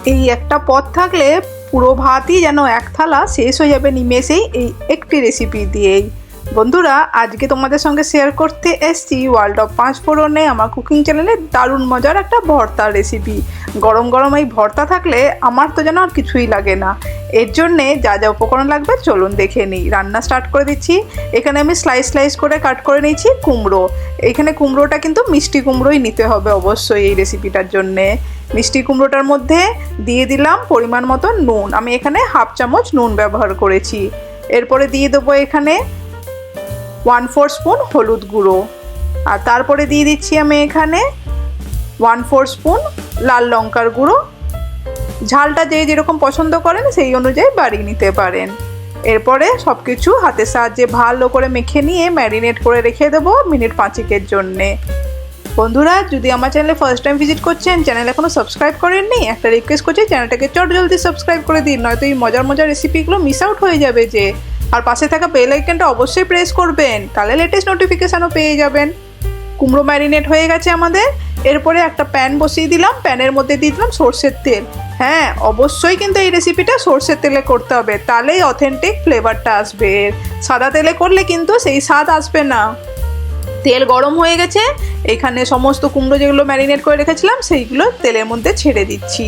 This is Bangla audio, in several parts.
এই একটা পদ থাকলে পুরো ভাতই যেন এক থালা শেষ হয়ে যাবে নিমেষেই এই একটি রেসিপি দিয়েই। বন্ধুরা, আজকে তোমাদের সঙ্গে শেয়ার করতে এসেছি ওয়ার্ল্ড অফ পাঁচফোড়নে আমার কুকিং চ্যানেলে দারুণ মজার একটা ভর্তার রেসিপি। গরম গরম এই ভর্তা থাকলে আমার তো যেন আর কিছুই লাগে না। এর জন্যে যা যা উপকরণ লাগবে চলুন দেখে নিই। রান্না স্টার্ট করে দিচ্ছি। এখানে আমি স্লাইস করে কাট করে নিয়েছি কুমড়ো। এখানে কুমড়োটা কিন্তু মিষ্টি কুমড়োই নিতে হবে অবশ্যই এই রেসিপিটার জন্যে। মিষ্টি কুমড়োটার মধ্যে দিয়ে দিলাম পরিমাণ মতো নুন। আমি এখানে হাফ চামচ নুন ব্যবহার করেছি। এরপরে দিয়ে দেবো এখানে 1/4 স্পুন হলুদ গুঁড়ো, আর তারপরে দিয়ে দিচ্ছি আমি এখানে 1/4 স্পুন লাল লঙ্কার গুঁড়ো। ঝালটা যে যেরকম পছন্দ করেন সেই অনুযায়ী বাড়িয়ে নিতে পারেন। এরপরে সব কিছু হাতের সাহায্যে ভালো করে মেখে নিয়ে ম্যারিনেট করে রেখে দেবো মিনিট 5 জন্যে। বন্ধুরা, যদি আমার চ্যানেলে ফার্স্ট টাইম ভিজিট করছেন, চ্যানেল এখনও সাবস্ক্রাইব করেননি, একটা রিকোয়েস্ট করছি চ্যানেলটাকে জলদি সাবস্ক্রাইব করে দিন, নয়তো এই মজার রেসিপিগুলো মিস আউট হয়ে যাবে যে। আর পাশে থাকা বেল আইকনটা অবশ্যই প্রেস করবেন, তাহলে লেটেস্ট নোটিফিকেশানও পেয়ে যাবেন। কুমড়ো ম্যারিনেট হয়ে গেছে আমাদের। এরপরে একটা প্যান বসিয়ে দিলাম, প্যানের মধ্যে দিয়ে দিলাম সর্ষের তেল। হ্যাঁ, অবশ্যই কিন্তু এই রেসিপিটা সর্ষের তেলে করতে হবে, তাহলেই অথেন্টিক ফ্লেভারটা আসবে। সাদা তেলে করলে কিন্তু সেই স্বাদ আসবে না। তেল গরম হয়ে গেছে, এখানে সমস্ত কুমড়ো যেগুলো ম্যারিনেট করে রেখেছিলাম সেইগুলো তেলের মধ্যে ছেড়ে দিচ্ছি।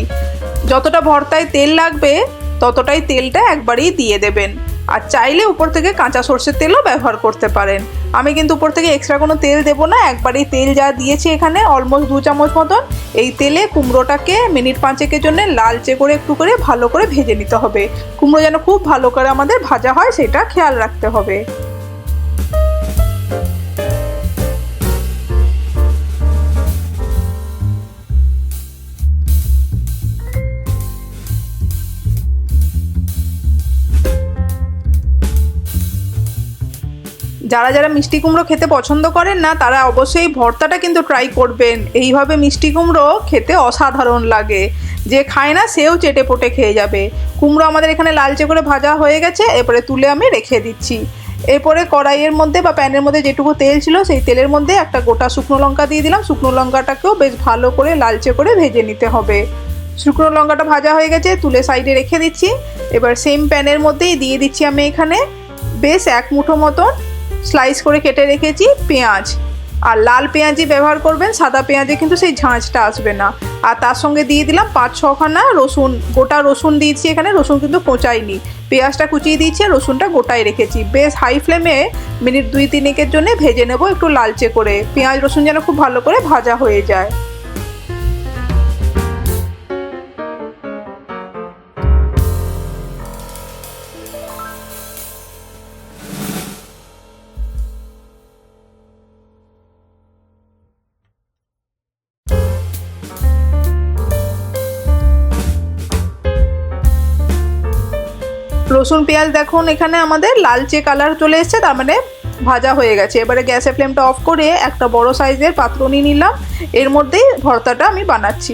যতটা ভর্তায় তেল লাগবে ততটাই তেলটা একবারেই দিয়ে দেবেন। আর চাইলে উপর থেকে কাঁচা সর্ষের তেলও ব্যবহার করতে পারেন। আমি কিন্তু উপর থেকে এক্সট্রা কোনো তেল দেবো না, একবারেই তেল যা দিয়েছি এখানে অলমোস্ট 2 চামচ মতন। এই তেলে কুমড়োটাকে মিনিট 5 জন্য লালচে করে একটু করে ভালো করে ভেজে নিতে হবে। কুমড়ো যেন খুব ভালো করে আমাদের ভাজা হয় সেটা খেয়াল রাখতে হবে। যারা যারা মিষ্টি কুমড়ো খেতে পছন্দ করেন না তারা অবশ্যই ভর্তাটা কিন্তু ট্রাই করবেন। এইভাবে মিষ্টি কুমড়ো খেতে অসাধারণ লাগে, যে খায় না সেও চেটে পোটে খেয়ে যাবে। কুমড়ো আমাদের এখানে লালচে করে ভাজা হয়ে গেছে, এরপরে তুলে আমি রেখে দিচ্ছি। এরপরে কড়াইয়ের মধ্যে বা প্যানের মধ্যে যেটুকু তেল ছিল সেই তেলের মধ্যে একটা গোটা শুকনো লঙ্কা দিয়ে দিলাম। শুকনো লঙ্কাটাকেও বেশ ভালো করে লালচে করে ভেজে নিতে হবে। শুকনো লঙ্কাটা ভাজা হয়ে গেছে, তুলে সাইডে রেখে দিচ্ছি। এবার সেম প্যানের মধ্যেই দিয়ে দিচ্ছি আমি এখানে বেশ 1 মুঠো মতন স্লাইস করে কেটে রেখেছি পেঁয়াজ। আর লাল পেঁয়াজই ব্যবহার করবেন, সাদা পেঁয়াজে কিন্তু সেই ঝাঁঝটা আসবে না। আর তার সঙ্গে দিয়ে দিলাম 5-6 খানা রসুন, গোটা রসুন দিয়েছি এখানে, রসুন কিন্তু কোঁচাইনি। পেঁয়াজটা কুচিয়ে দিয়েছি, রসুনটা গোটাই রেখেছি। বেশ হাই ফ্লেমে মিনিট 2-3 জন্য ভেজে নেব একটু লালচে করে। পেঁয়াজ রসুন যেন খুব ভালো করে ভাজা হয়ে যায়। রসুন পেঁয়াজ দেখুন এখানে আমাদের লালচে কালার চলে এসেছে, তার মানে ভাজা হয়ে গেছে। এবারে গ্যাসের ফ্লেমটা অফ করে একটা বড় সাইজের পাত্র নিয়ে নিলাম। এর মধ্যেই ভর্তাটা আমি বানাচ্ছি।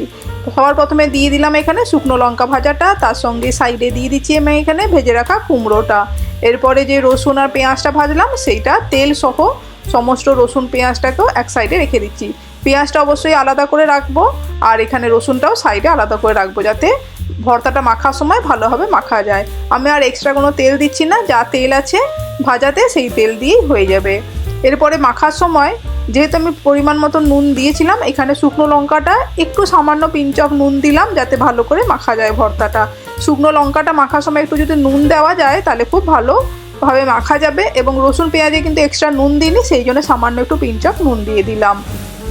সবার প্রথমে দিয়ে দিলাম এখানে শুকনো লঙ্কা ভাজাটা, তার সঙ্গে সাইডে দিয়ে দিচ্ছি আমি এখানে ভেজে রাখা কুমড়োটা। এরপরে যে রসুন আর পেঁয়াজটা ভাজলাম সেইটা তেল সহ সমস্ত রসুন পেঁয়াজটাকেও এক সাইডে রেখে দিচ্ছি। পেঁয়াজটা অবশ্যই আলাদা করে রাখবো, আর এখানে রসুনটাও সাইডে আলাদা করে রাখবো, যাতে ভর্তাটা মাখার সময় ভালোভাবে মাখা যায়। আমি আর এক্সট্রা কোনো তেল দিচ্ছি না, যা তেল আছে ভাজাতে সেই তেল দিয়েই হয়ে যাবে। এরপরে মাখার সময় যেহেতু আমি পরিমাণ মতো নুন দিয়েছিলাম, এখানে শুকনো লঙ্কাটা একটু সামান্য পিঞ্চ অফ নুন দিলাম যাতে ভালো করে মাখা যায় ভর্তাটা। শুকনো লঙ্কাটা মাখার সময় একটু যদি নুন দেওয়া যায় তাহলে খুব ভালোভাবে মাখা যাবে। এবং রসুন পেঁয়াজে কিন্তু এক্সট্রা নুন দিইনি, সেই জন্য সামান্য একটু পিঞ্চ অফ নুন দিয়ে দিলাম।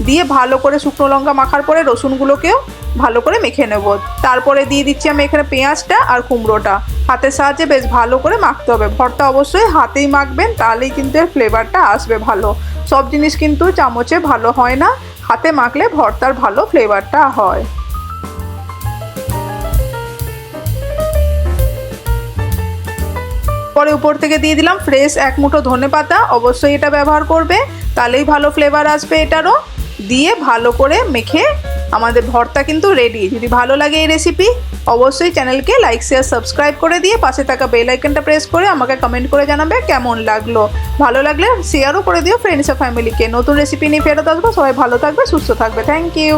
দিয়ে ভালো করে শুকনো লঙ্কা মাখার পরে রসুনগুলোকেও ভালো করে মেখে নেব। তারপরে দিয়ে দিচ্ছি আমি এখানে পেঁয়াজটা আর কুমড়োটা। হাতের সাহায্যে বেশ ভালো করে মাখতে হবে। ভর্তা অবশ্যই হাতেই মাখবেন, তাহলেই কিন্তু এর ফ্লেভারটা আসবে ভালো। সব জিনিস কিন্তু চামচে ভালো হয় না, হাতে মাখলে ভর্তার ভালো ফ্লেভারটা হয়। পরে উপর থেকে দিয়ে দিলাম ফ্রেশ 1 মুঠো ধনেপাতা। অবশ্যই এটা ব্যবহার করবে, তাহলেই ভালো ফ্লেভার আসবে এটারও। দিয়ে ভালো করে মেখে আমাদের ভর্তা কিন্তু রেডি। যদি ভালো লাগে এই রেসিপি অবশ্যই চ্যানেলকে লাইক শেয়ার সাবস্ক্রাইব করে দিয়ে পাশে থাকা বেল আইকনটা প্রেস করে আমাকে কমেন্ট করে জানাবে কেমন লাগলো। ভালো লাগলে শেয়ারও করে দিও ফ্রেন্ডস আর ফ্যামিলিকে। নতুন রেসিপি নিয়ে ফেরত আসবো। সবাই ভালো থাকবে, সুস্থ থাকবে। Thank you.